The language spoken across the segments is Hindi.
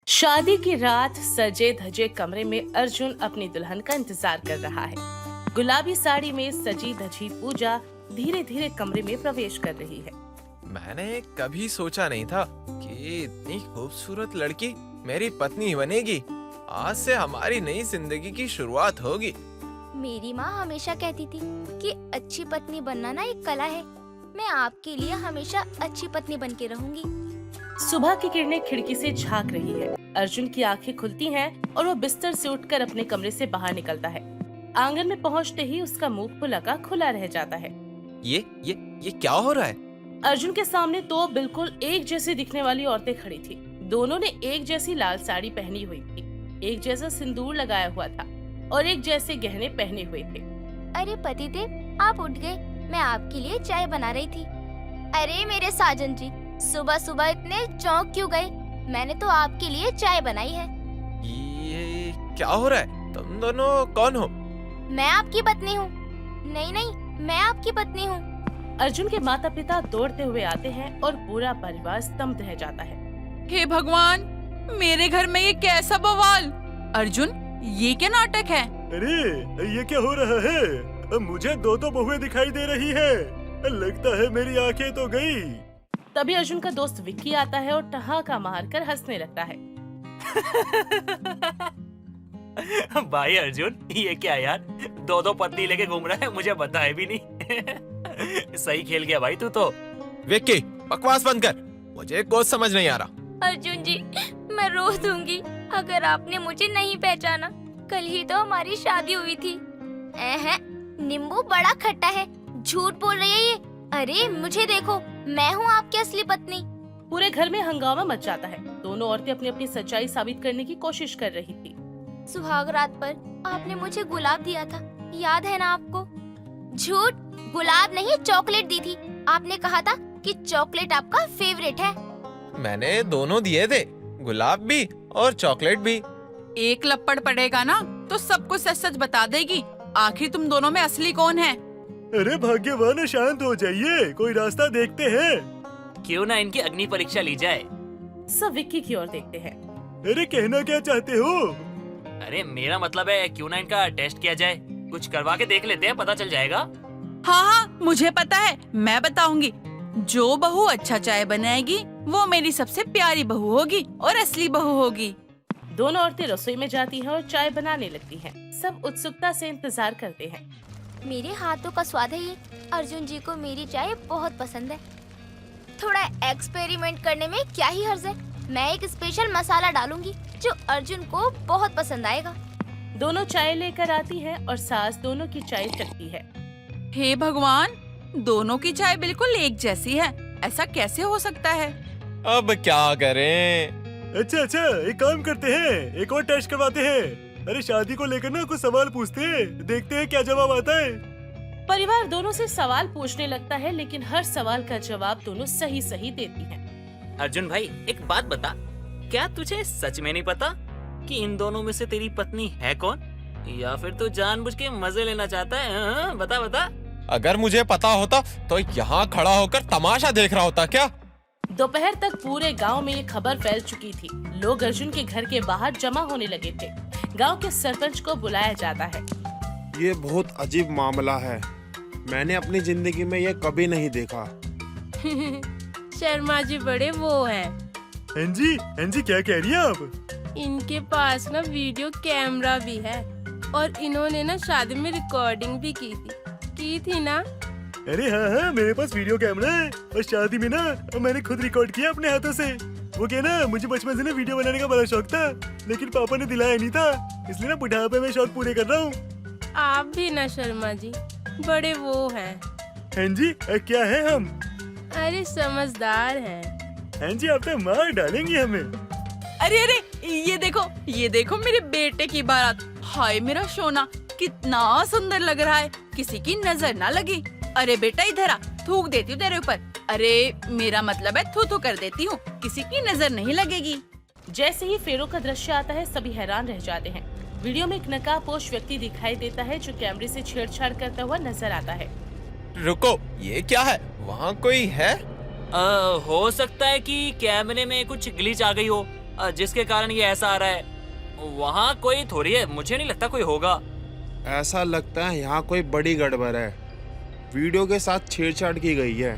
शादी की रात सजे धजे कमरे में अर्जुन अपनी दुल्हन का इंतजार कर रहा है। गुलाबी साड़ी में सजी धजी पूजा धीरे धीरे कमरे में प्रवेश कर रही है। मैंने कभी सोचा नहीं था कि इतनी खूबसूरत लड़की मेरी पत्नी बनेगी। आज से हमारी नई जिंदगी की शुरुआत होगी। मेरी माँ हमेशा कहती थी कि अच्छी पत्नी बनना ना एक कला है। मैं आपके लिए हमेशा अच्छी पत्नी बन के रहूंगी। सुबह की किरणें खिड़की से झांक रही है। अर्जुन की आंखें खुलती हैं और वो बिस्तर से उठकर अपने कमरे से बाहर निकलता है। आंगन में पहुंचते ही उसका मुंह खुला का खुला रह जाता है। ये क्या हो रहा है? अर्जुन के सामने दो बिल्कुल एक जैसी दिखने वाली औरतें खड़ी थी। दोनों ने एक जैसी लाल साड़ी पहनी हुई थी, एक जैसा सिंदूर लगाया हुआ था और एक जैसे गहने पहने हुए थे। अरे पतिदेव, आप उठ गए। मैं आपके लिए चाय बना रही थी। अरे मेरे साजन जी, सुबह सुबह इतने चौंक क्यों गए? मैंने तो आपके लिए चाय बनाई है। ये क्या हो रहा है? तुम दोनों कौन हो? मैं आपकी पत्नी हूँ। नहीं नहीं, मैं आपकी पत्नी हूँ। अर्जुन के माता पिता दौड़ते हुए आते हैं और पूरा परिवार स्तब्ध रह जाता है। हे भगवान, मेरे घर में ये कैसा बवाल? अर्जुन, ये क्या नाटक है? अरे ये क्या हो रहा है? मुझे दो बहुएं दिखाई दे रही है। लगता है मेरी आंखें तो गई। तभी अर्जुन का दोस्त विक्की आता है और ठहाका मारकर हंसने लगता है। भाई अर्जुन, ये क्या यार, दो पत्नी लेके घूम रहा है, मुझे बताया भी नहीं। सही खेल गया भाई तू तो। विक्की, बकवास बंद कर। मुझे कुछ समझ नहीं आ रहा। अर्जुन जी, मैं रो दूंगी अगर आपने मुझे नहीं पहचाना। कल ही तो हमारी शादी हुई थी। नींबू बड़ा खट्टा है, झूठ बोल रही है ये। अरे मुझे देखो, मैं हूँ आपकी असली पत्नी। पूरे घर में हंगामा मच जाता है। दोनों औरतें अपनी अपनी सच्चाई साबित करने की कोशिश कर रही थी। सुहाग रात पर आपने मुझे गुलाब दिया था, याद है ना आपको? झूठ, गुलाब नहीं चॉकलेट दी थी। आपने कहा था कि चॉकलेट आपका फेवरेट है। मैंने दोनों दिए थे, गुलाब भी और चॉकलेट भी। एक लपड़ पड़ेगा ना तो सबको सच सच बता देगी। आखिर तुम दोनों में असली कौन है? अरे भाग्यवान, शांत हो जाइए, कोई रास्ता देखते हैं। क्यों ना इनकी अग्नि परीक्षा ली जाए। सब विक्की की ओर देखते हैं। अरे कहना क्या चाहते हो? अरे मेरा मतलब है, क्यों ना इनका टेस्ट किया जाए। कुछ करवा के देख लेते हैं, पता चल जाएगा। हाँ हाँ, मुझे पता है, मैं बताऊंगी। जो बहू अच्छा चाय बनाएगी वो मेरी सबसे प्यारी बहू होगी और असली बहू होगी। दोनों औरतें रसोई में जाती हैं और चाय बनाने लगती हैं। सब उत्सुकता से इंतजार करते हैं। मेरे हाथों का स्वाद है ये। अर्जुन जी को मेरी चाय बहुत पसंद है। थोड़ा एक्सपेरिमेंट करने में क्या ही हर्ज है। मैं एक स्पेशल मसाला डालूंगी जो अर्जुन को बहुत पसंद आएगा। दोनों चाय लेकर आती हैं और सास दोनों की चाय चखती है। हे भगवान, दोनों की चाय बिल्कुल एक जैसी है। ऐसा कैसे हो सकता है? अब क्या करें? अच्छा, एक काम करते हैं, एक और टेस्ट करवाते हैं। अरे शादी को लेकर ना कुछ सवाल पूछते हैं, देखते हैं क्या जवाब आता है। परिवार दोनों से सवाल पूछने लगता है, लेकिन हर सवाल का जवाब दोनों सही सही देती हैं। अर्जुन भाई, एक बात बता, क्या तुझे सच में नहीं पता कि इन दोनों में से तेरी पत्नी है कौन? या फिर तू जानबूझ के मजे लेना चाहता है? हाँ, बता बता। अगर मुझे पता होता तो यहाँ खड़ा होकर तमाशा देख रहा होता क्या? दोपहर तक पूरे गांव में ये खबर फैल चुकी थी। लोग अर्जुन के घर के बाहर जमा होने लगे थे। गांव के सरपंच को बुलाया जाता है। ये बहुत अजीब मामला है। मैंने अपनी जिंदगी में ये कभी नहीं देखा। शर्मा जी बड़े वो हैं। एनजी क्या कह रही है आप? इनके पास ना वीडियो कैमरा भी है और इन्होंने ना शादी में रिकॉर्डिंग भी की थी ना। अरे हाँ, मेरे पास वीडियो कैमरा है और शादी में ना मैंने खुद रिकॉर्ड किया अपने हाथों से। वो क्या ना, मुझे बचपन से ना वीडियो बनाने का बड़ा शौक था, लेकिन पापा ने दिलाया नहीं था, इसलिए ना बुढ़ापे में शौक पूरे कर रहा हूँ। आप भी ना शर्मा जी बड़े वो हैं। जी, क्या है हम? अरे समझदार हैं। जी, आप तो मार डालेंगी हमें। अरे अरे, ये देखो मेरे बेटे की बारात। हाय मेरा सोना, कितना सुंदर लग रहा है, किसी की नजर ना लगी। अरे बेटा इधर आ, थूक देती हूँ तेरे ऊपर। अरे मेरा मतलब है थू कर देती हूँ, किसी की नजर नहीं लगेगी। जैसे ही फेरों का दृश्य आता है, सभी हैरान रह जाते हैं। वीडियो में एक नकाबपोश व्यक्ति दिखाई देता है जो कैमरे से छेड़छाड़ करता हुआ नजर आता है। रुको, ये क्या है? वहाँ कोई है? हो सकता है कि कैमरे में कुछ ग्लिच आ गई हो। जिसके कारण ये ऐसा आ रहा है। वहाँ कोई थोड़ी है, मुझे नहीं लगता कोई होगा। ऐसा लगता है यहाँ कोई बड़ी गड़बड़ है। वीडियो के साथ छेड़छाड़ की गई है।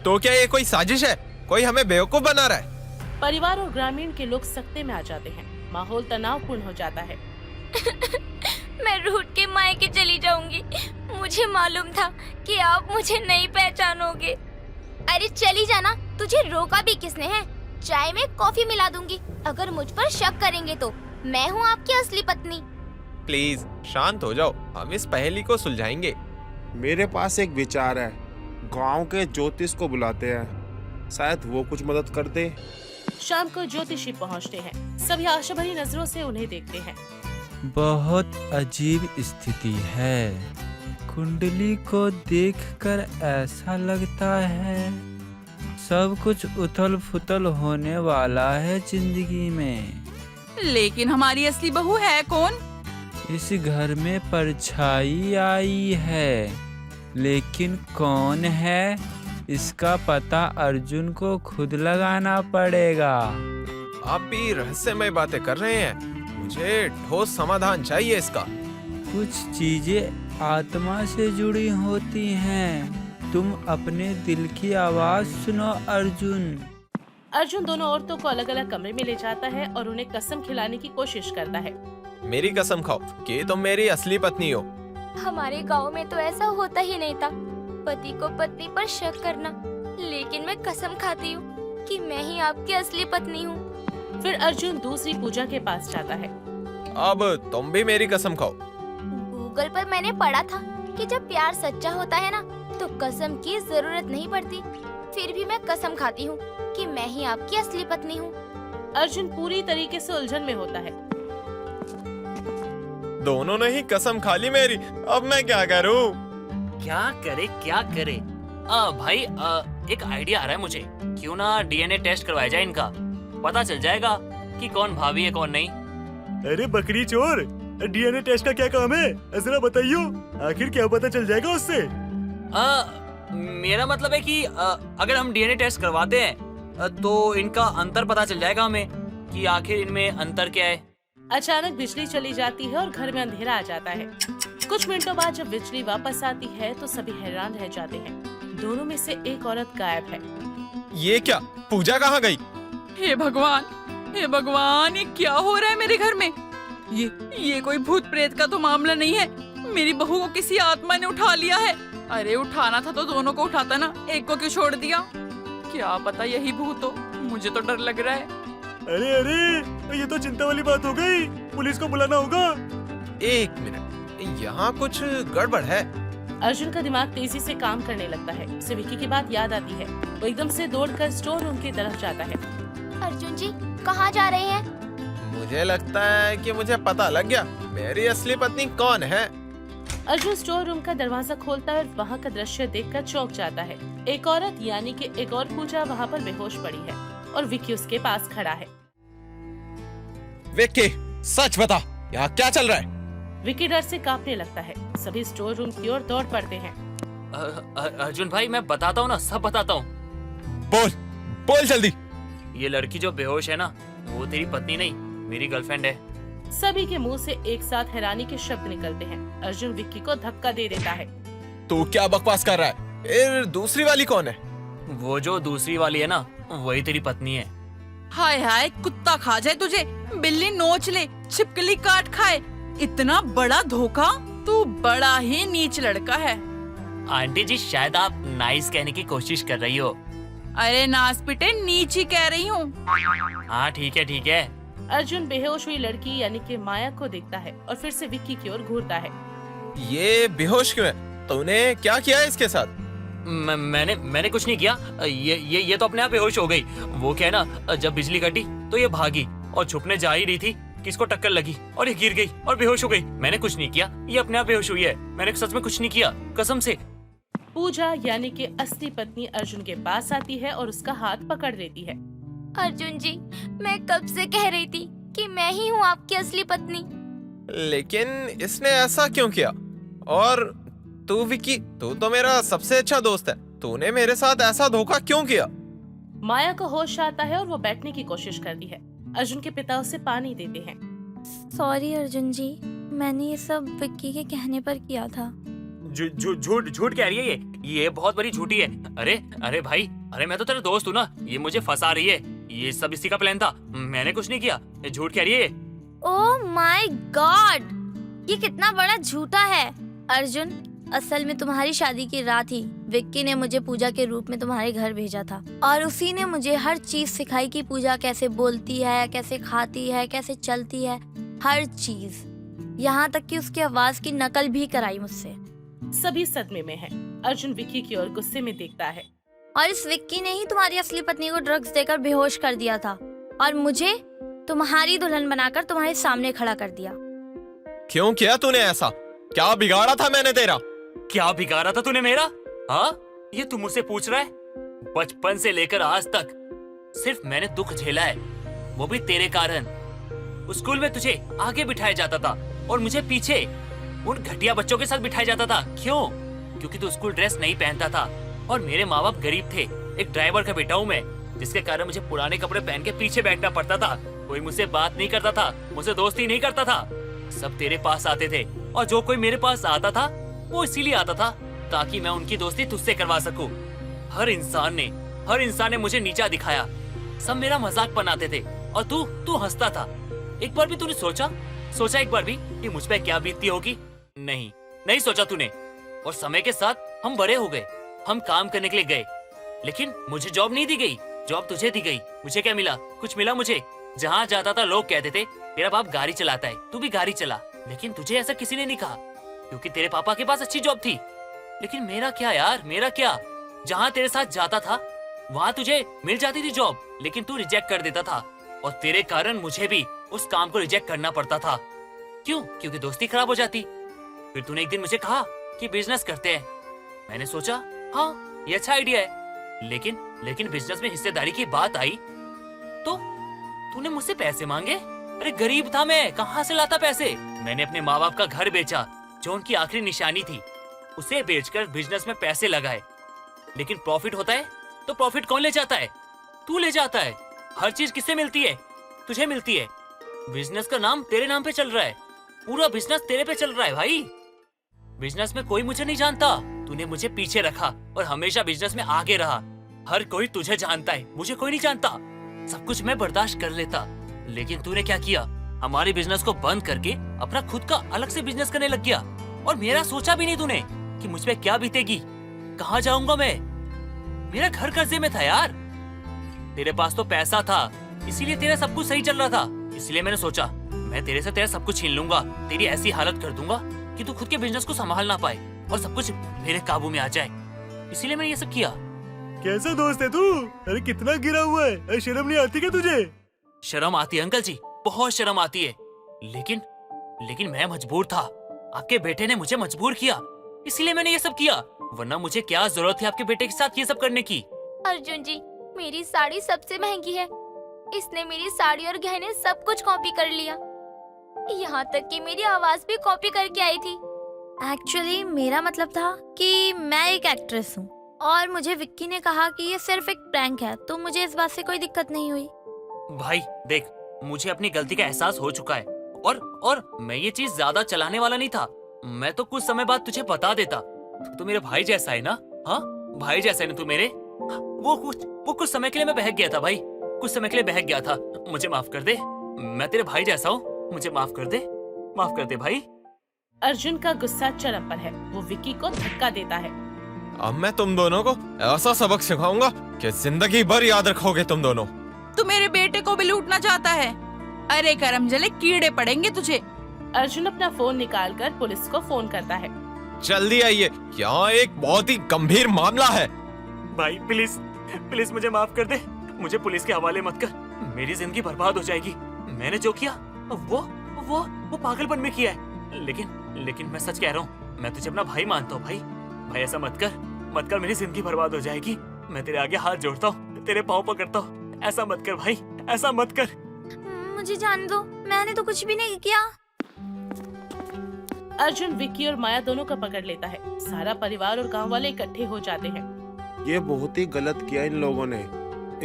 तो क्या ये कोई साजिश है? कोई हमें बेवकूफ बना रहा है? परिवार और ग्रामीण के लोग सख्ते में आ जाते हैं। माहौल तनावपूर्ण हो जाता है। मैं रूठ के मायके चली जाऊंगी। मुझे मालूम था कि आप मुझे नहीं पहचानोगे। अरे चली जाना, तुझे रोका भी किसने है? चाय में कॉफी मिला दूंगी। अगर मुझ पर शक करेंगे तो मैं हूँ आपकी असली पत्नी। प्लीज शांत हो जाओ, हम इस पहेली को सुलझाएंगे। मेरे पास एक विचार है। गांव के ज्योतिष को बुलाते हैं, शायद वो कुछ मदद कर दे। शाम को ज्योतिषी पहुंचते हैं। सभी आशा भरी नजरों से उन्हें देखते हैं। बहुत अजीब स्थिति है। कुंडली को देखकर ऐसा लगता है सब कुछ उथल फुथल होने वाला है जिंदगी में। लेकिन हमारी असली बहू है कौन? इस घर में परछाई आई है, लेकिन कौन है इसका पता अर्जुन को खुद लगाना पड़ेगा। आप भी रहस्यमय बातें कर रहे हैं। मुझे ठोस समाधान चाहिए इसका। कुछ चीजें आत्मा से जुड़ी होती हैं। तुम अपने दिल की आवाज सुनो अर्जुन। अर्जुन दोनों औरतों को अलग अलग कमरे में ले जाता है और उन्हें कसम खिलाने की कोशिश करता है। मेरी कसम खाओ कि तुम मेरी असली पत्नी हो। हमारे गांव में तो ऐसा होता ही नहीं था, पति को पत्नी पर शक करना। लेकिन मैं कसम खाती हूँ कि मैं ही आपकी असली पत्नी हूँ। फिर अर्जुन दूसरी पूजा के पास जाता है। अब तुम भी मेरी कसम खाओ। गूगल पर मैंने पढ़ा था कि जब प्यार सच्चा होता है ना तो कसम की जरूरत नहीं पड़ती। फिर भी मैं कसम खाती हूँ कि मैं ही आपकी असली पत्नी हूँ। अर्जुन पूरी तरीके से उलझन में होता है। दोनों ने ही कसम खा ली मेरी। अब मैं क्या करूं? क्या करे क्या करे? भाई एक आइडिया आ रहा है मुझे। क्यों ना डीएनए टेस्ट करवाया जाए इनका, पता चल जाएगा कि कौन भाभी है कौन नहीं। अरे बकरी चोर, डीएनए टेस्ट का क्या काम है? जरा बताइयो, आखिर क्या पता चल जाएगा उससे? मेरा मतलब है कि अगर हम डीएनए टेस्ट करवाते हैं तो इनका अंतर पता चल जाएगा हमें कि आखिर इनमें अंतर क्या है। अचानक बिजली चली जाती है और घर में अंधेरा आ जाता है। कुछ मिनटों बाद जब बिजली वापस आती है तो सभी हैरान रह जाते हैं। दोनों में से एक औरत गायब है। ये क्या? पूजा कहाँ गई? हे भगवान, हे भगवान, ये क्या हो रहा है मेरे घर में? ये कोई भूत प्रेत का तो मामला नहीं है। मेरी बहू को किसी आत्मा ने उठा लिया है। अरे उठाना था तो दोनों को उठाता ना, एक को क्यों छोड़ दिया? क्या पता यही भूत हो। मुझे तो डर लग रहा है। अरे अरे, ये तो चिंता वाली बात हो गई। पुलिस को बुलाना होगा। एक मिनट, यहाँ कुछ गड़बड़ है। अर्जुन का दिमाग तेजी से काम करने लगता है। उसे विकी की बात याद आती है। वो एकदम से दौड़कर स्टोर रूम की तरफ जाता है। अर्जुन जी कहाँ जा रहे हैं? मुझे लगता है कि मुझे पता लग गया मेरी असली पत्नी कौन है। अर्जुन स्टोर रूम का दरवाजा खोलता है और वहाँ का दृश्य देखकर चौंक जाता है। एक औरत यानी कि एक और पूजा वहाँ पर बेहोश पड़ी है और विकी उसके पास खड़ा है। विक्की, सच बता, यहाँ क्या चल रहा है? विकी डर से कांपने लगता है। सभी स्टोर रूम की ओर दौड़ पड़ते हैं। अर्जुन भाई, मैं बताता हूँ ना, सब बताता हूँ। बोल बोल जल्दी। ये लड़की जो बेहोश है ना, वो तेरी पत्नी नहीं, मेरी गर्लफ्रेंड है। सभी के मुंह से एक साथ हैरानी के शब्द निकलते हैं। अर्जुन विक्की को धक्का दे देता है। तू क्या बकवास कर रहा है? फिर दूसरी वाली कौन है? वो जो दूसरी वाली है ना, वही तेरी पत्नी है। हाय हाय, कुत्ता खा जाए तुझे, बिल्ली नोच ले, छिपकली काट खाए। इतना बड़ा धोखा। तू बड़ा ही नीच लड़का है। आंटी जी, शायद आप नाइस कहने की कोशिश कर रही हो। अरे नास पिटे, नीच ही कह रही हूँ। हाँ ठीक है ठीक है। अर्जुन बेहोश हुई लड़की यानी कि माया को देखता है और फिर से विक्की की ओर घूरता है। ये बेहोश क्यों है? तूने क्या किया है इसके साथ? मैंने कुछ नहीं किया। ये तो अपने आप बेहोश हो गई। वो क्या है ना, जब बिजली कटी तो ये भागी और छुपने जा ही रही थी कि इसको टक्कर लगी और ये गिर गई और बेहोश हो गई। मैंने कुछ नहीं किया, ये अपने आप बेहोश हुई है। मैंने सच में कुछ नहीं किया, कसम से। पूजा यानी कि असली पत्नी अर्जुन के पास आती है और उसका हाथ पकड़ लेती है। अर्जुन जी, मैं कब से कह रही थी कि मैं ही हूँ आपकी असली पत्नी। लेकिन इसने ऐसा क्यों किया? और तू विक्की, तू तो मेरा सबसे अच्छा दोस्त है, तूने मेरे साथ ऐसा धोखा क्यों किया? माया को होश आता है और वो बैठने की कोशिश करती है। अर्जुन के पिता उसे पानी देते हैं। सॉरी अर्जुन जी, मैंने ये सब विक्की के कहने पर किया था। झूठ कह रही है ये बहुत बड़ी झूठी है। अरे भाई, अरे मैं तो तेरा दोस्त हूँ ना, ये मुझे फंसा रही है। ये सब इसी का प्लान था, मैंने कुछ नहीं किया। ये झूठ कह रही है। ओह माय गॉड, ये कितना बड़ा झूठा है। अर्जुन, असल में तुम्हारी शादी की रात ही विक्की ने मुझे पूजा के रूप में तुम्हारे घर भेजा था और उसी ने मुझे हर चीज सिखाई कि पूजा कैसे बोलती है, कैसे खाती है, कैसे चलती है, हर चीज, यहाँ तक कि उसकी आवाज की नकल भी कराई मुझसे। सभी सदमे में हैं। अर्जुन विक्की की ओर गुस्से में देखता है। और इस विक्की ने ही तुम्हारी असली पत्नी को ड्रग्स देकर बेहोश कर दिया था और मुझे तुम्हारी दुल्हन बनाकर तुम्हारे सामने खड़ा कर दिया। क्यों किया तूने ऐसा? क्या बिगाड़ा था मैंने तेरा? क्या बिगाड़ा था तूने मेरा? हाँ, ये तू मुझसे पूछ रहा है? बचपन से लेकर आज तक सिर्फ मैंने दुख झेला है, वो भी तेरे कारण। स्कूल में तुझे आगे बिठाया जाता था और मुझे पीछे उन घटिया बच्चों के साथ बिठाया जाता था। क्यों? क्योंकि तू स्कूल ड्रेस नहीं पहनता था और मेरे माँ बाप गरीब थे। एक ड्राइवर का बेटा हूँ मैं, जिसके कारण मुझे पुराने कपड़े पहन के पीछे बैठना पड़ता था। कोई मुझसे बात नहीं करता था, मुझसे दोस्ती नहीं करता था। सब तेरे पास आते थे और जो कोई मेरे पास आता था वो इसीलिए आता था ताकि मैं उनकी दोस्ती तुझसे करवा सकूं। हर इंसान ने मुझे नीचा दिखाया, सब मेरा मजाक बनाते थे और तू हंसता था। एक बार भी तूने सोचा एक बार भी कि मुझ पे क्या बीतती होगी? नहीं सोचा तूने। और समय के साथ हम बड़े हो गए, हम काम करने के लिए गए, लेकिन मुझे जॉब नहीं दी गई, जॉब तुझे दी गई। मुझे क्या मिला? कुछ मिला मुझे? जहाँ जाता था लोग कहते थे तेरा बाप गाड़ी चलाता है, तू भी गाड़ी चला, लेकिन तुझे ऐसा किसी ने नहीं कहा क्योंकि तेरे पापा के पास अच्छी जॉब थी। लेकिन मेरा क्या यार, मेरा क्या? जहाँ तेरे साथ जाता था वहाँ तुझे मिल जाती थी जॉब, लेकिन तू रिजेक्ट कर देता था और तेरे कारण मुझे भी उस काम को रिजेक्ट करना पड़ता था। क्यों? क्योंकि दोस्ती खराब हो जाती। फिर तूने एक दिन मुझे कहा कि बिजनेस करते हैं। मैंने सोचा हाँ ये अच्छा आइडिया है, लेकिन बिजनेस में हिस्सेदारी की बात आई तो तूने मुझसे पैसे मांगे। अरे गरीब था मैं, कहाँ से लाता पैसे? मैंने अपने माँ बाप का घर बेचा जो उनकी आखिरी निशानी थी, उसे बेचकर बिजनेस में पैसे लगाए। लेकिन प्रॉफिट होता है तो प्रॉफिट कौन ले जाता है? तू ले जाता है। हर चीज किससे मिलती है? तुझे मिलती है। बिजनेस का नाम तेरे नाम पे चल रहा है, पूरा बिजनेस तेरे पे चल रहा है भाई। बिजनेस में कोई मुझे नहीं जानता, तूने मुझे पीछे रखा और हमेशा बिजनेस में आगे रहा। हर कोई तुझे जानता है, मुझे कोई नहीं जानता। सब कुछ मैं बर्दाश्त कर लेता, लेकिन तूने क्या किया? हमारे बिजनेस को बंद करके अपना खुद का अलग से बिजनेस करने लग गया। और मेरा सोचा भी नहीं तूने कि मुझ पे क्या बीतेगी, कहाँ जाऊंगा मैं। मेरा घर कर्जे में था यार। तेरे पास तो पैसा था, इसीलिए तेरा सब कुछ सही चल रहा था। इसलिए मैंने सोचा मैं तेरे से तेरा सब कुछ छीन लूंगा, तेरी ऐसी हालत कर दूंगा कि तू खुद के बिजनेस को संभाल ना पाए और सब कुछ मेरे काबू में आ जाए। इसीलिए मैंने ये सब किया। कैसा दोस्त है तू? अरे कितना गिरा हुआ है, अरे शर्म नहीं आती क्या तुझे? शर्म आती है अंकल जी, बहुत शर्म आती है। लेकिन मैं मजबूर था, आपके बेटे ने मुझे मजबूर किया, इसीलिए मैंने ये सब किया। वरना मुझे क्या जरूरत थी आपके बेटे के साथ ये सब करने की? अर्जुन जी, मेरी साड़ी सबसे महंगी है, इसने मेरी साड़ी और गहने सब कुछ कॉपी कर लिया, यहाँ तक कि मेरी आवाज भी कॉपी करके आई थी। एक्चुअली मेरा मतलब था कि मैं एक एक्ट्रेस हूँ और मुझे विक्की ने कहा कि ये सिर्फ एक प्रैंक है, तो मुझे इस बात से कोई दिक्कत नहीं हुई। भाई देख, मुझे अपनी गलती का एहसास हो चुका है और मैं ये चीज ज्यादा चलाने वाला नहीं था। मैं तो कुछ समय बाद तुझे बता देता। तू मेरे भाई जैसा है ना? हाँ भाई जैसा है ना तू मेरे। वो कुछ समय के लिए मैं बहक गया था भाई, कुछ समय के लिए बहक गया था। मुझे माफ कर दे, मैं तेरे भाई जैसा हूँ, मुझे माफ कर दे भाई। अर्जुन का गुस्सा चरम पर है, वो विक्की को धक्का देता है। अब मैं तुम दोनों को ऐसा सबक सिखाऊंगा कि जिंदगी भर याद रखोगे तुम दोनों। तू मेरे बेटे को भी लूटना चाहता है? अरे करम जले, कीड़े पड़ेंगे तुझे। अर्जुन अपना फोन निकालकर पुलिस को फोन करता है। जल्दी आइए, यहाँ एक बहुत ही गंभीर मामला है। भाई प्लीज मुझे माफ कर दे, मुझे पुलिस के हवाले मत कर, मेरी जिंदगी बर्बाद हो जाएगी। मैंने जो किया वो पागलपन में किया है, लेकिन मैं सच कह रहा हूँ, मैं तुझे अपना भाई मानता हूँ। भाई ऐसा मत कर, मेरी जिंदगी बर्बाद हो जाएगी। मैं तेरे आगे हाथ जोड़ता हूँ, तेरे पाँव पकड़ता हूँ, ऐसा मत कर भाई, ऐसा मत कर। मुझे जान दो, मैंने तो कुछ भी नहीं किया। अर्जुन विक्की और माया दोनों को पकड़ लेता है। सारा परिवार और गांव वाले इकट्ठे हो जाते हैं। ये बहुत ही गलत किया इन लोगों ने,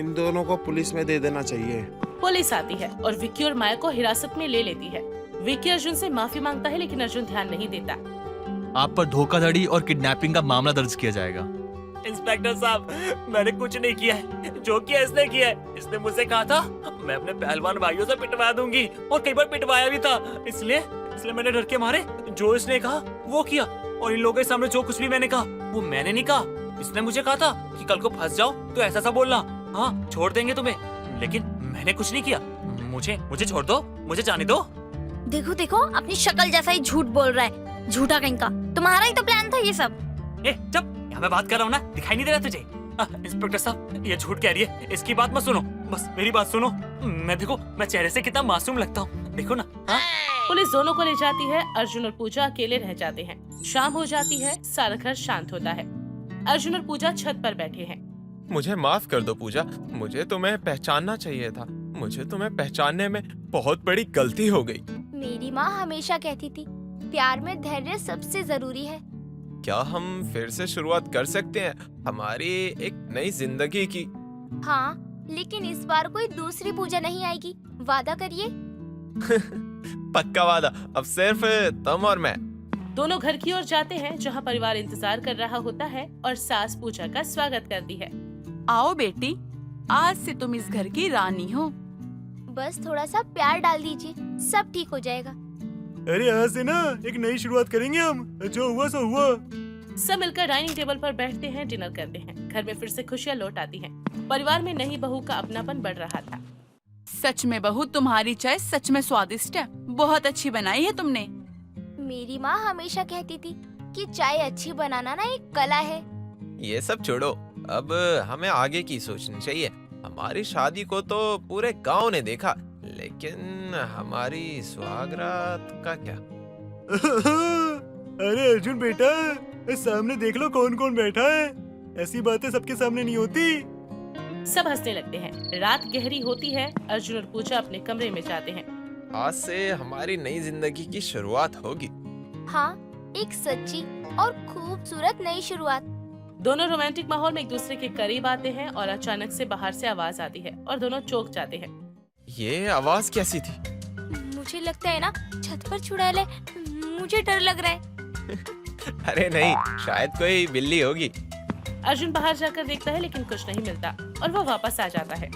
इन दोनों को पुलिस में दे देना चाहिए। पुलिस आती है और विक्की और माया को हिरासत में ले लेती है। विक्की अर्जुन से माफी मांगता है लेकिन अर्जुन ध्यान नहीं देता। आप पर धोखाधड़ी और किडनैपिंग का मामला दर्ज किया जाएगा। इंस्पेक्टर साहब, मैंने कुछ नहीं किया है, जो किया इसने किया है। इसने मुझसे कहा था मैं अपने पहलवान भाइयों से पिटवा दूंगी और कई बार पिटवाया भी था। इसलिए मैंने डर के मारे जो इसने कहा वो किया, और इन लोगों के सामने जो कुछ भी मैंने कहा वो मैंने नहीं कहा। इसने मुझे कहा था कि कल को फंस जाओ तो ऐसा सा बोलना, हाँ छोड़ देंगे तुम्हें, लेकिन मैंने कुछ नहीं किया। मुझे छोड़ दो, मुझे जाने दो। देखो देखो, अपनी शक्ल जैसा ही झूठ बोल रहा है, झूठा कहीं का। तुम्हारा ही तो प्लान था ये सब। जब यहाँ मैं बात कर रहा हूँ ना, दिखाई नहीं दे रहा तुझे? इंस्पेक्टर साहब, ये झूठ कह रही है, इसकी बात मत सुनो, बस मेरी बात सुनो। मैं चेहरे से कितना मासूम लगता हूँ, देखो ना। पुलिस दोनों को ले जाती है। अर्जुन और पूजा अकेले रह जाते हैं। शाम हो जाती है, सारा घर शांत होता है। अर्जुन और पूजा छत पर बैठे हैं। मुझे माफ कर दो पूजा, मुझे तुम्हें पहचानना चाहिए था। मुझे तुम्हें पहचानने में बहुत बड़ी गलती हो गई। मेरी माँ हमेशा कहती थी, प्यार में धैर्य सबसे जरूरी है। क्या हम फिर से शुरुआत कर सकते हैं हमारी एक नई जिंदगी की? हाँ, लेकिन इस बार कोई दूसरी पूजा नहीं आएगी, वादा करिए। पक्का वादा, अब सिर्फ तुम और मैं। दोनों घर की ओर जाते हैं जहाँ परिवार इंतजार कर रहा होता है और सास पूजा का स्वागत करती है। आओ बेटी, आज से तुम इस घर की रानी हो। बस थोड़ा सा प्यार डाल दीजिए, सब ठीक हो जाएगा। अरे आज से ना एक नई शुरुआत करेंगे हम, जो हुआ सो हुआ। सब मिलकर डाइनिंग टेबल पर बैठते हैं, डिनर करते हैं। घर में फिर से खुशियाँ लौट आती हैं। परिवार में नई बहू का अपनापन बढ़ रहा था। सच में बहू, तुम्हारी चाय सच में स्वादिष्ट है, बहुत अच्छी बनाई है तुमने। मेरी माँ हमेशा कहती थी कि चाय अच्छी बनाना ना एक कला है। ये सब छोड़ो, अब हमें आगे की सोचनी चाहिए। हमारी शादी को तो पूरे गांव ने देखा, लेकिन हमारी सुहागरात का क्या? अरे अर्जुन बेटा, सामने देख लो कौन कौन बैठा है। ऐसी बातें सबके सामने नहीं होती। सब हंसने लगते हैं। रात गहरी होती है। अर्जुन और पूजा अपने कमरे में जाते हैं। आज से हमारी नई जिंदगी की शुरुआत होगी। हाँ, एक सच्ची और खूबसूरत नई शुरुआत। दोनों रोमांटिक माहौल में एक दूसरे के करीब आते हैं और अचानक से बाहर से आवाज आती है और दोनों चौंक जाते हैं। ये आवाज कैसी थी? मुझे लगता है ना छत पर चुड़ैल है, मुझे डर लग रहा है। अरे नहीं, शायद कोई बिल्ली होगी। अर्जुन बाहर जाकर देखता है लेकिन कुछ नहीं मिलता और वो वापस आ जाता है।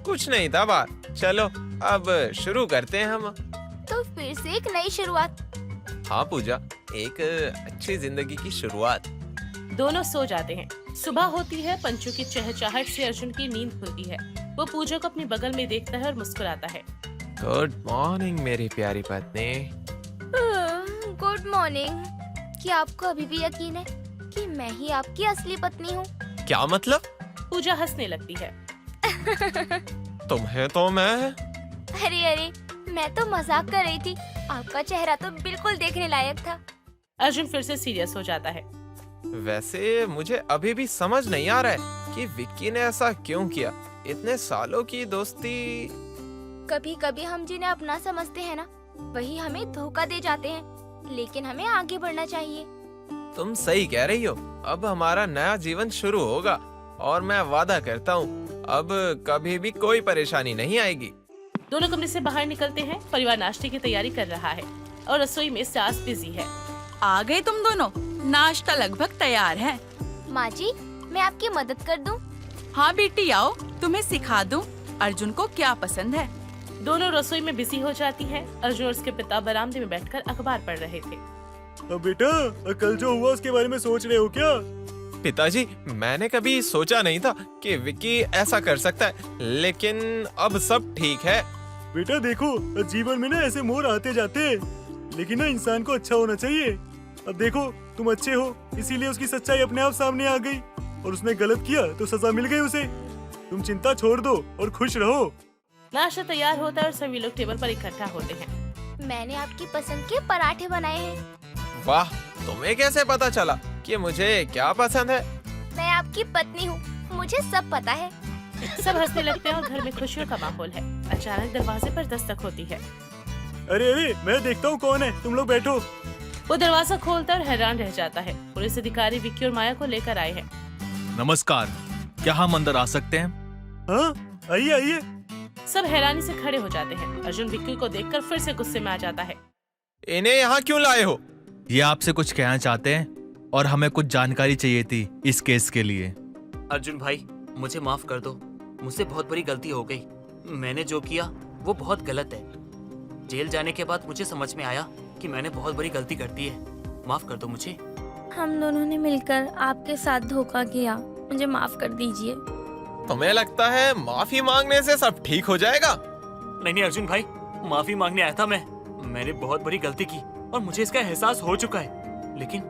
कुछ नहीं था बात। चलो अब शुरू करते हैं हम। तो फिर से एक नई शुरुआत। हाँ पूजा, एक अच्छी जिंदगी की शुरुआत। दोनों सो जाते हैं। सुबह होती है। पंचों की चहचहाहट से अर्जुन की नींद खुलती है। वो पूजा को अपने बगल में देखता है और मुस्कुराता है। गुड मॉर्निंग मेरी प्यारी पत्नी। Good morning. क्या आपको अभी भी यकीन है कि मैं ही आपकी असली पत्नी हूँ? क्या मतलब? पूजा हंसने लगती है। तुम्हें तो मैं। अरे, मैं तो मजाक कर रही थी। आपका चेहरा तो बिल्कुल देखने लायक था। अर्जुन फिर से सीरियस हो जाता है। वैसे मुझे अभी भी समझ नहीं आ रहा है कि विक्की ने ऐसा क्यों किया। इतने सालों की दोस्ती। कभी कभी हम जिन्हें अपना समझते हैं ना, वही हमें धोखा दे जाते हैं, लेकिन हमें आगे बढ़ना चाहिए। तुम सही कह रही हो। अब हमारा नया जीवन शुरू होगा और मैं वादा करता हूँ अब कभी भी कोई परेशानी नहीं आएगी। दोनों कमरे से बाहर निकलते हैं। परिवार नाश्ते की तैयारी कर रहा है और रसोई में सास बिजी है। आ गए तुम दोनों, नाश्ता लगभग तैयार है। माँ जी, मैं आपकी मदद कर दूं? हाँ बेटी, आओ तुम्हें सिखा दूं अर्जुन को क्या पसंद है। दोनों रसोई में बिजी हो जाती है। अर्जुन और उसके पिता बरामदे में बैठकर अखबार पढ़ रहे थे। अब बेटा, कल जो हुआ उसके बारे में सोच रहे हो क्या? पिताजी, मैंने कभी सोचा नहीं था कि विक्की ऐसा कर सकता है, लेकिन अब सब ठीक है। बेटा देखो, जीवन में ना ऐसे मोड़ आते जाते हैं, लेकिन ना इंसान को अच्छा होना चाहिए। अब देखो, तुम अच्छे हो, इसीलिए उसकी सच्चाई अपने आप सामने आ गई, और उसने गलत किया तो सजा मिल गई उसे। तुम चिंता छोड़ दो और खुश रहो। नाश्ता तैयार होता है और सभी लोग टेबल पर इकट्ठा होते हैं। मैंने आपकी पसंद के पराठे बनाए हैं। वाह, तुम्हें कैसे पता चला कि मुझे क्या पसंद है? मैं आपकी पत्नी हूँ, मुझे सब पता है। सब हंसने लगते हैं और घर में खुशियों का माहौल है। अचानक दरवाजे पर दस्तक होती है। अरे, मैं देखता हूँ कौन है, तुम लोग बैठो। वो दरवाजा खोलता और हैरान रह जाता है। पुलिस अधिकारी विक्की और माया को लेकर आए हैं। नमस्कार, क्या हम अंदर आ सकते हैं? हाँ, आइए आइए। सब हैरानी से खड़े हो जाते हैं। अर्जुन विक्की को देखकर फिर से गुस्से में आ जाता है। इन्हें यहाँ क्यों लाए हो? ये आपसे कुछ कहना चाहते हैं और हमें कुछ जानकारी चाहिए थी इस केस के लिए। अर्जुन भाई, मुझे माफ कर दो, मुझसे बहुत बड़ी गलती हो गई। मैंने जो किया वो बहुत गलत है। जेल जाने के बाद मुझे समझ में आया कि मैंने बहुत बड़ी गलती कर दी है। माफ कर दो मुझे। हम दोनों ने मिलकर आपके साथ धोखा किया, मुझे माफ कर दीजिए। तुम्हें लगता है माफी मांगने से सब ठीक हो जाएगा? नहीं अर्जुन भाई, माफी मांगने आया था मैंने बहुत बड़ी गलती की और मुझे इसका एहसास हो चुका है, लेकिन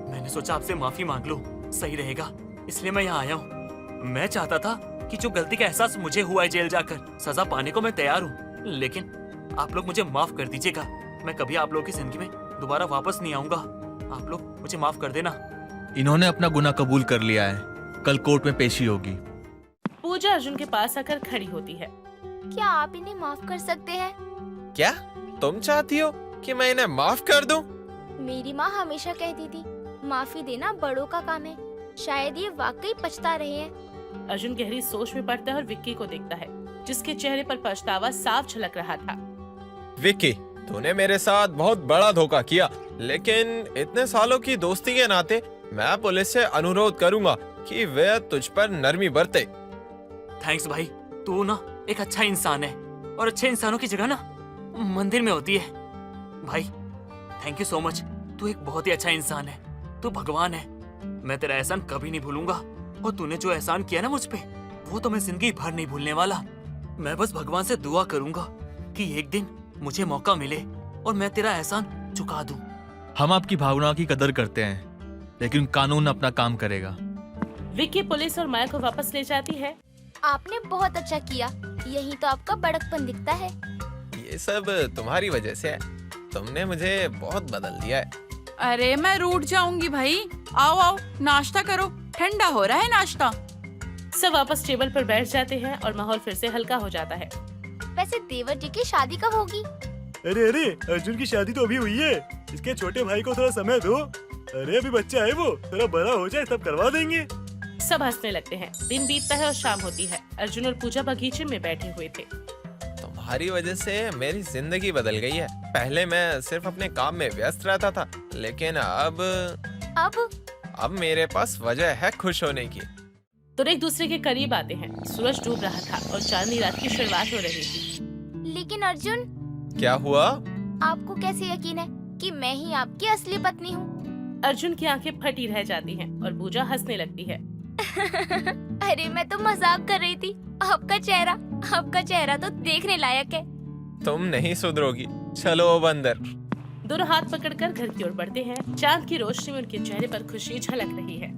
मैंने सोचा आपसे माफी मांग लूं, सही रहेगा, इसलिए मैं यहाँ आया हूँ। मैं चाहता था कि जो गलती का एहसास मुझे हुआ है जेल जाकर, सजा पाने को मैं तैयार हूँ, लेकिन आप लोग मुझे माफ कर दीजिएगा। मैं कभी आप लोगों की जिंदगी में दोबारा वापस नहीं आऊंगा। आप लोग मुझे माफ कर देना। इन्होंने अपना गुनाह कबूल कर लिया है, कल कोर्ट में पेशी होगी। पूजा अर्जुन के पास आकर खड़ी होती है। क्या आप इन्हें माफ कर सकते हैं? क्या तुम चाहती हो कि मैं इन्हें माफ कर दूं? मेरी माँ हमेशा कहती थी माफी देना बड़ों का काम है। शायद ये वाकई पछता रहे हैं। अर्जुन गहरी सोच में पड़ता है और विक्की को देखता है, जिसके चेहरे पर पछतावा साफ झलक रहा था। विक्की, तूने मेरे साथ बहुत बड़ा धोखा किया, लेकिन इतने सालों की दोस्ती के नाते मैं पुलिस से अनुरोध करूंगा कि वे तुझ पर नरमी बरते। थैंक्स भाई, तू ना एक अच्छा इंसान है और अच्छे इंसानों की जगह ना मंदिर में होती है। भाई थैंक यू सो मच, तू एक बहुत ही अच्छा इंसान है, तू भगवान है। मैं तेरा एहसान कभी नहीं भूलूंगा और तूने जो एहसान किया ना मुझ पे, वो तो मैं जिंदगी भर नहीं भूलने वाला। मैं बस भगवान से दुआ करूंगा कि एक दिन मुझे मौका मिले और मैं तेरा एहसान चुका दूं। हम आपकी भावनाओं की कदर करते हैं, लेकिन कानून अपना काम करेगा। विक्की पुलिस और माया को वापस ले जाती है। आपने बहुत अच्छा किया, यही तो आपका बड़कपन दिखता है। ये सब तुम्हारी वजह से है, तुमने मुझे बहुत बदल दिया है। अरे मैं रूठ जाऊंगी भाई। आओ आओ नाश्ता करो, ठंडा हो रहा है नाश्ता। सब वापस टेबल पर बैठ जाते हैं और माहौल फिर से हल्का हो जाता है। वैसे देवर जी की शादी कब होगी? अरे अरे, अर्जुन की शादी तो अभी हुई है, इसके छोटे भाई को थोड़ा समय दो। अरे अभी बच्चा है वो, थोड़ा बड़ा हो जाए तब करवा देंगे। सब हंसने लगते हैं। दिन बीतता है और शाम होती है। अर्जुन और पूजा बगीचे में बैठे हुए थे। तुम्हारी वजह से मेरी जिंदगी बदल गई है। पहले मैं सिर्फ अपने काम में व्यस्त रहता था, लेकिन अब मेरे पास वजह है खुश होने की। दोनों एक दूसरे के करीब आते हैं। सूरज डूब रहा था और चांदनी रात की शुरुआत हो रही थी। लेकिन अर्जुन, क्या हुआ? आपको कैसे यकीन है कि मैं ही आपकी असली पत्नी हूँ? अर्जुन की आंखें फटी रह जाती हैं और पूजा हंसने लगती है। अरे मैं तो मजाक कर रही थी। आपका चेहरा तो देखने लायक है। तुम नहीं सुधरोगी, चलो अब अंदर। दोनों हाथ पकड़कर घर की ओर बढ़ते हैं। चांद की रोशनी में उनके चेहरे पर खुशी झलक रही है।